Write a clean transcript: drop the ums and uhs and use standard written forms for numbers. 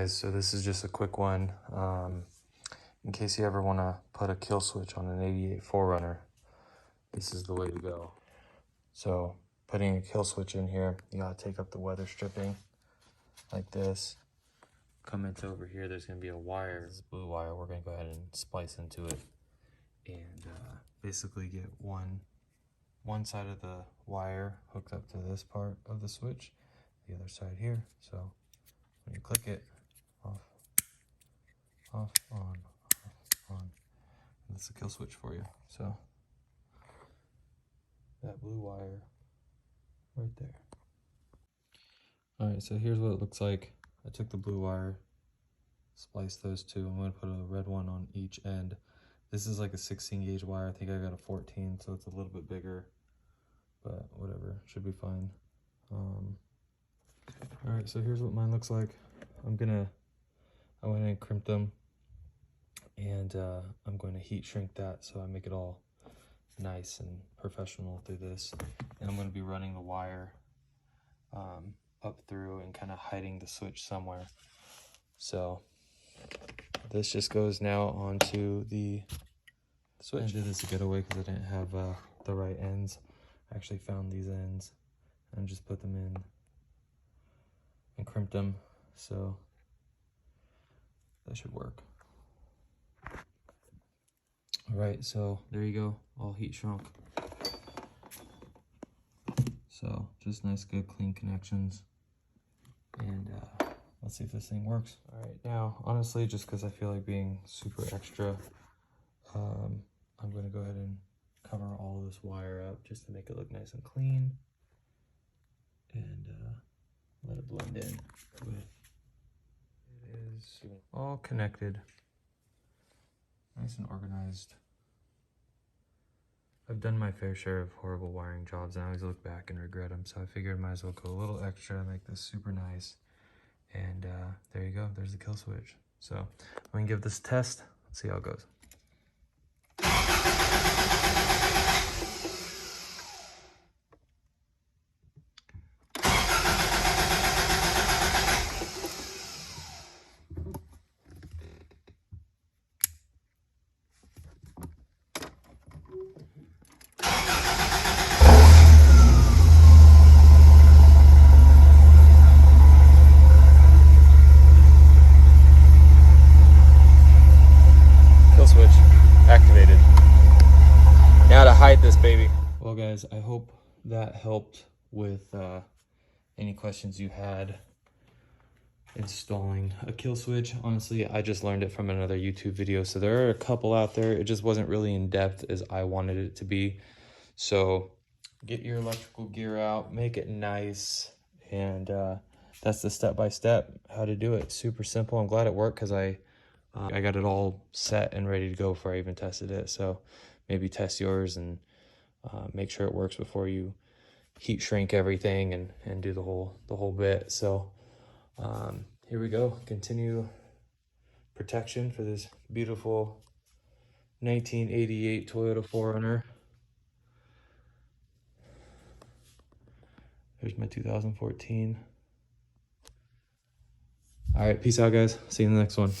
guys, so this is just a quick one. In case you ever want to put a kill switch on an 88 4runner, this is the way to go. So putting a kill switch in here, you gotta take up the weather stripping like this. Come into over here, there's gonna be a wire, this is blue wire. We're gonna go ahead and splice into it and basically get one side of the wire hooked up to this part of the switch, the other side here. So when you click it, off, on, on, and that's a kill switch for you. So that blue wire right there. All right, so here's what it looks like. I took the blue wire, spliced those two. I'm gonna put a red one on each end. This is like a 16 gauge wire. I think I got a 14, so it's a little bit bigger, but whatever, should be fine. All right, so here's what mine looks like. I went and crimped them, and I'm going to heat shrink that so I make it all nice and professional through this. And I'm going to be running the wire up through and kind of hiding the switch somewhere. So this just goes now onto the switch. I did this a getaway because I didn't have the right ends. I actually found these ends and just put them in and crimped them, so that should work. All right, so there you go, all heat shrunk. So just nice, good, clean connections. And let's see if this thing works. All right, now, honestly, just because I feel like being super extra, I'm gonna go ahead and cover all of this wire up just to make it look nice and clean. And let it blend in with, it is all connected, nice and organized. I've done my fair share of horrible wiring jobs and I always look back and regret them, so I figured I might as well go a little extra, make this super nice. And there you go, there's the kill switch. So I'm gonna give this a test, let's see how it goes. Switch activated. Now to hide this baby. Well guys, I hope that helped with any questions you had installing a kill switch. Honestly, I just learned it from another YouTube video, so there are a couple out there. It just wasn't really in depth as I wanted it to be. So get your electrical gear out, make it nice, and that's the step-by-step how to do it. Super simple. I'm glad it worked because I got it all set and ready to go before I even tested it. So maybe test yours and make sure it works before you heat shrink everything and do the whole bit. So here we go. Continue protection for this beautiful 1988 Toyota 4runner. There's my 2014. All right, peace out, guys. See you in the next one.